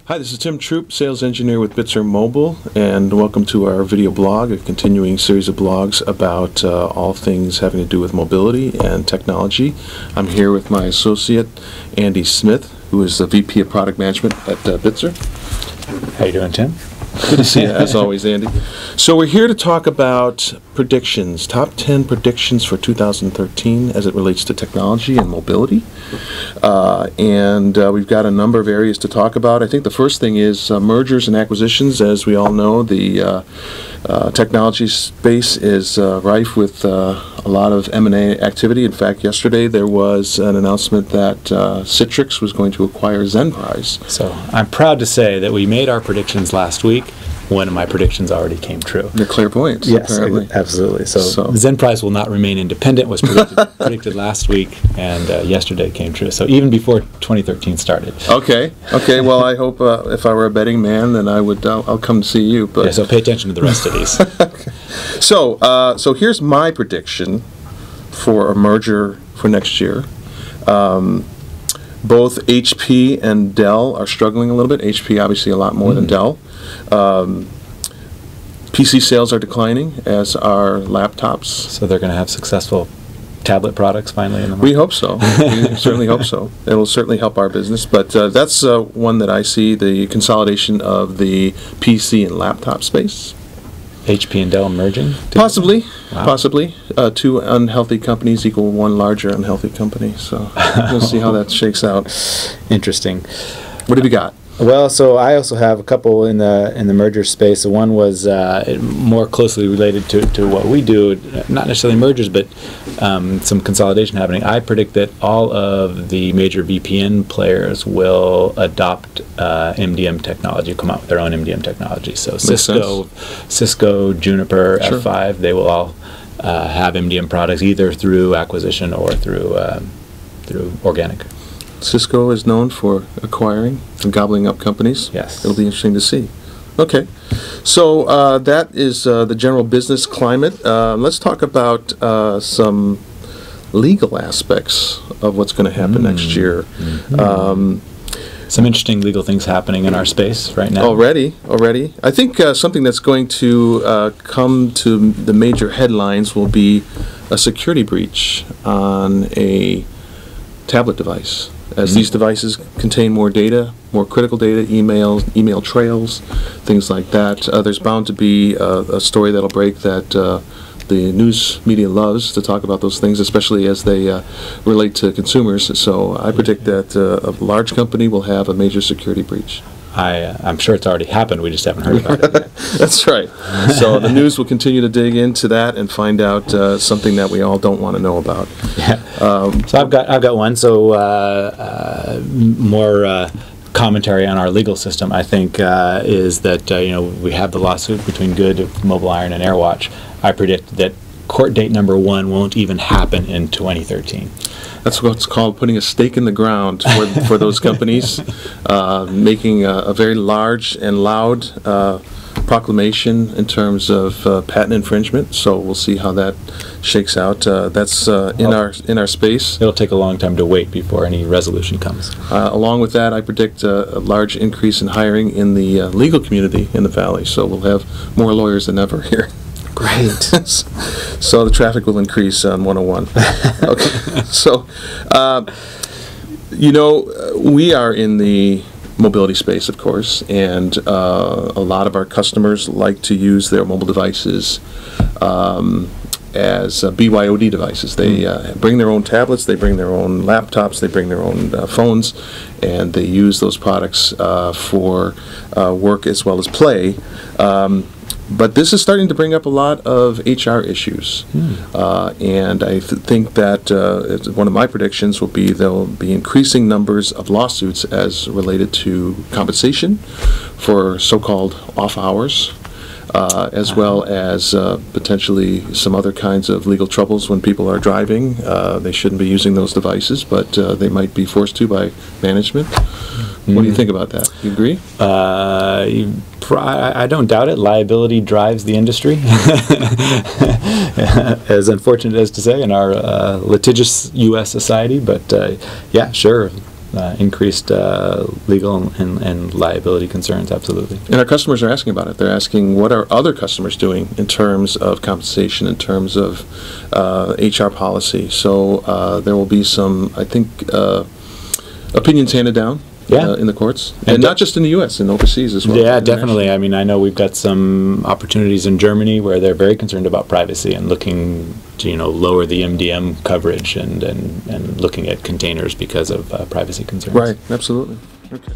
Hi, this is Tim Throop, sales engineer with Bitzer Mobile, and welcome to our video blog, a continuing series of blogs about all things having to do with mobility and technology. I'm here with my associate, Andy Smith, who is the VP of Product Management at Bitzer. How you doing, Tim? Good to see you, as always, Andy. So we're here to talk about predictions, top 10 predictions for 2013 as it relates to technology and mobility. We've got a number of areas to talk about. I think the first thing is mergers and acquisitions. As we all know, the technology space is rife with a lot of M&A activity. In fact, yesterday there was an announcement that Citrix was going to acquire ZenPrize. So I'm proud to say that we made our predictions last week. One of my predictions already came true. They're clairvoyants, yes, apparently. Absolutely. So ZenPrize will not remain independent was predicted last week, and yesterday came true. So even before 2013 started. Okay. Well, I hope if I were a betting man, then I'll come to see you. But yeah, so pay attention to the rest of these. Okay. So here's my prediction for a merger for next year. Both HP and Dell are struggling a little bit. HP obviously a lot more than Dell. PC sales are declining, as are laptops. So they're going to have successful tablet products finally in the market? We hope so. We certainly hope so. It will certainly help our business. But that's one that I see, the consolidation of the PC and laptop space. HP and Dell merging? Possibly. Wow. Possibly. Two unhealthy companies equal one larger unhealthy company. So we'll see how that shakes out. Interesting. What have you got? Well, so I also have a couple in the merger space. So one was more closely related to what we do, not necessarily mergers, but some consolidation happening. I predict that all of the major VPN players will adopt MDM technology, come out with their own MDM technology. So Cisco, Juniper, Sure. F5, they will all have MDM products either through acquisition or through organic. Cisco is known for acquiring and gobbling up companies. Yes. It'll be interesting to see. Okay. So that is the general business climate. Let's talk about some legal aspects of what's going to happen next year. Some interesting legal things happening in our space right now. Already. I think something that's going to come to the major headlines will be a security breach on a tablet device. As these devices contain more data, more critical data, email trails, things like that, there's bound to be a story that'll break that the news media loves to talk about those things, especially as they relate to consumers. So I predict that a large company will have a major security breach. I'm sure it's already happened. We just haven't heard about it yet. That's right. So the news will continue to dig into that and find out something that we all don't want to know about. Yeah. So I've got one. So more commentary on our legal system, I think, is that we have the lawsuit between Good, Mobile Iron, and AirWatch. I predict that court date number 1 won't even happen in 2013. That's what's called putting a stake in the ground for those companies, making a very large and loud proclamation in terms of patent infringement. So we'll see how that shakes out. That's in our space. It'll take a long time to wait before any resolution comes. Along with that, I predict a large increase in hiring in the legal community in the Valley. So we'll have more lawyers than ever here. Great. So the traffic will increase on 101. Okay. So, we are in the mobility space, of course, and a lot of our customers like to use their mobile devices as BYOD devices. They bring their own tablets, they bring their own laptops, they bring their own phones, and they use those products for work as well as play. But this is starting to bring up a lot of HR issues, and I think that one of my predictions will be there will be increasing numbers of lawsuits as related to compensation for so-called off hours, as well as potentially some other kinds of legal troubles when people are driving. They shouldn't be using those devices, but they might be forced to by management. What do you think about that? You agree? I don't doubt it. Liability drives the industry, as unfortunate as to say in our litigious U.S. society. But yeah, sure. increased legal and liability concerns. Absolutely. And our customers are asking about it. They're asking, what are other customers doing in terms of compensation, in terms of HR policy? So there will be some, I think, opinions handed down. Yeah. In the courts, and not just in the U.S., and overseas as well. Yeah, definitely. I mean, I know we've got some opportunities in Germany where they're very concerned about privacy and looking to, lower the MDM coverage and looking at containers because of privacy concerns. Right, absolutely. Okay.